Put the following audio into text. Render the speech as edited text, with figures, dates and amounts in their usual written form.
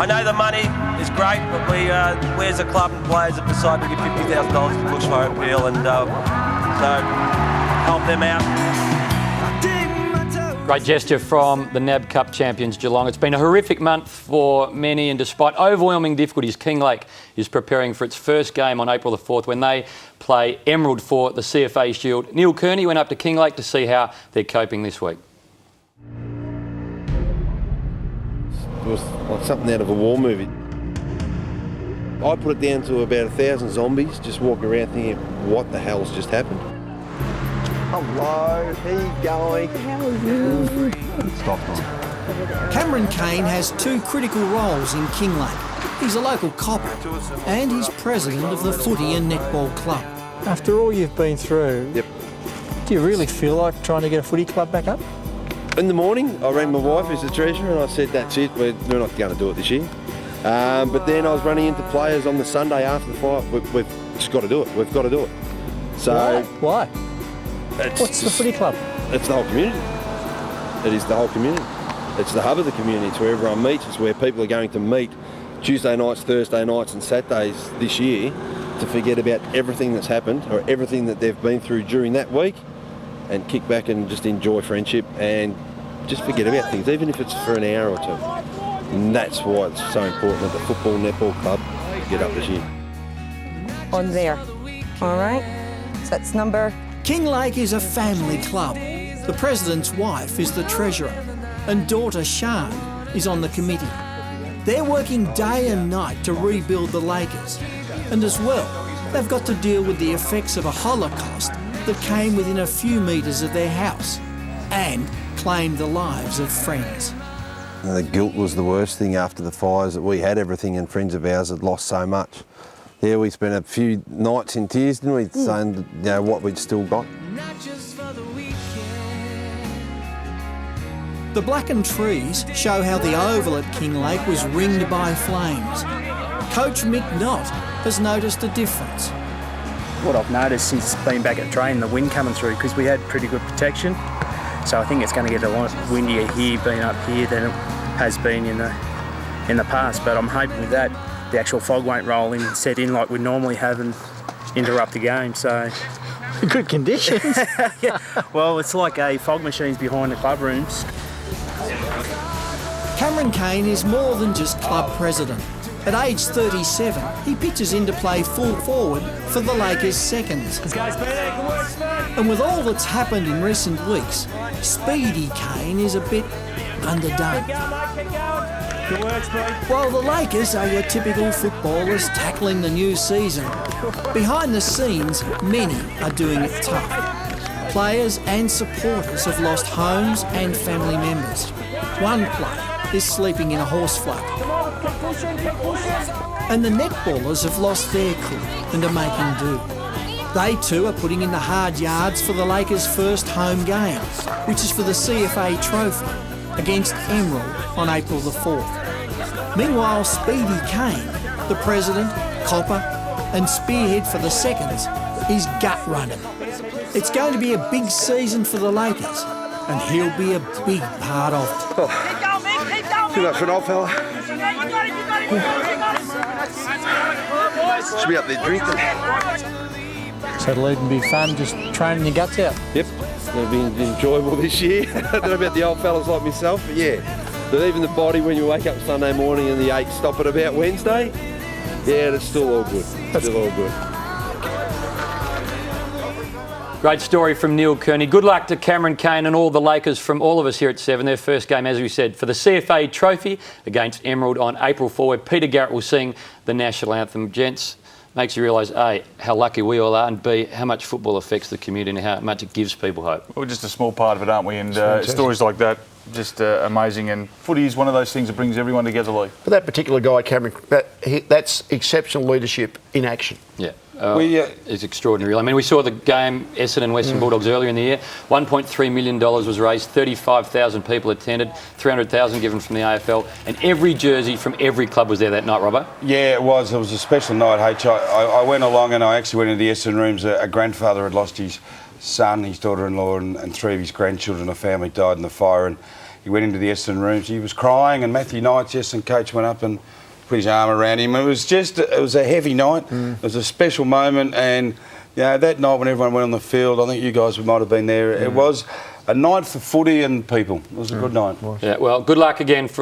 I know the money is great, but we as a club and players have decided to give $50,000 to push for Hope Deal, and so help them out. Great gesture from the NAB Cup champions Geelong. It's been a horrific month for many, and despite overwhelming difficulties, Kinglake is preparing for its first game on April the 4th when they play Emerald for the CFA Shield. Neil Kearney went up to Kinglake to see how they're coping this week. It was like something out of a war movie. I put it down to about 1,000 zombies just walking around thinking, what the hell's just happened? Hello, how you going? How are you? Stop. Cameron Caine has two critical roles in Kinglake. He's a local copper and he's president of the footy and netball club. After all you've been through, Yep. do you really feel like trying to get a footy club back up? In the morning, I rang my wife, who's the treasurer, and I said, that's it, we're not going to do it this year. But then I was running into players on the Sunday after the fight, we've just got to do it, we've got to do it. So Why? What's the footy club? It's the whole community. It is the whole community. It's the hub of the community. It's where everyone meets. It's where people are going to meet Tuesday nights, Thursday nights and Saturdays this year to forget about everything that's happened or everything that they've been through during that week and kick back and just enjoy friendship and just forget about things, even if it's for an hour or two. And that's why it's so important that the Football Netball Club get up this year. On there, all right? So that's number... Kinglake is a family club. The president's wife is the treasurer and daughter Sian is on the committee. They're working day and night to rebuild the Lakers. And as well, they've got to deal with the effects of a Holocaust that came within a few metres of their house and claimed the lives of friends. The guilt was the worst thing after the fires, that we had everything and friends of ours had lost so much. Yeah, we spent a few nights in tears, didn't we, saying, you know, what we'd still got. The blackened trees show how the oval at Kinglake was ringed by flames. Coach Mick Knott has noticed a difference. What I've noticed since being back at training, the wind coming through, because we had pretty good protection. So I think it's going to get a lot windier here, being up here, than it has been in the past. But I'm hoping with that, the actual fog won't roll in and set in like we normally have and interrupt the game. So Good conditions. yeah. Well, it's like a fog machines behind the club rooms. Cameron Caine is more than just club president. At age 37, he pitches in to play full forward for the Lakers seconds. And with all that's happened in recent weeks, Speedy Caine is a bit underdone. While the Lakers are your typical footballers tackling the new season, behind the scenes, many are doing it tough. Players and supporters have lost homes and family members. One player is sleeping in a horse float. And the netballers have lost their crew and are making do. They too are putting in the hard yards for the Lakers' first home game, which is for the CFA Trophy against Emerald on April the 4th. Meanwhile, Speedy Caine, the president, copper and spearhead for the seconds, is gut running. It's going to be a big season for the Lakers and he'll be a big part of it. Oh, too much for an old fella. Should be up there drinking. So it'll even be fun just training your guts out. Yep, it'll be enjoyable this year. I don't know about the old fellas like myself, but yeah. But even the body, when you wake up Sunday morning and the aches stop at about Wednesday, yeah, it's still all good. Still all good. Great story from Neil Kearney. Good luck to Cameron Caine and all the Lakers from all of us here at 7. Their first game, as we said, for the CFA Trophy against Emerald on April 4, where Peter Garrett will sing the national anthem. Gents, makes you realise, A, how lucky we all are, and B, how much football affects the community and how much it gives people hope. We're just a small part of it, aren't we? And stories like that, just amazing. And footy is one of those things that brings everyone together, Lee. But that particular guy, Cameron, that's exceptional leadership in action. Yeah. It's extraordinary. I mean, we saw the game, Essendon Western Bulldogs, earlier in the year. $1.3 million was raised, 35,000 people attended, 300,000 given from the AFL, and every jersey from every club was there that night, Robbo. Yeah, it was. It was a special night, H. I went along and I actually went into the Essendon rooms. A grandfather had lost his son, his daughter-in-law and 3 of his grandchildren. A family died in the fire, and he went into the Essendon rooms. He was crying, and Matthew Knight, Essendon coach, went up and put his arm around him. It was a heavy night. It was a special moment, and that night when everyone went on the field, I think you guys might have been there. It was a night for footy and people. It was a good night. Yeah, well, good luck again for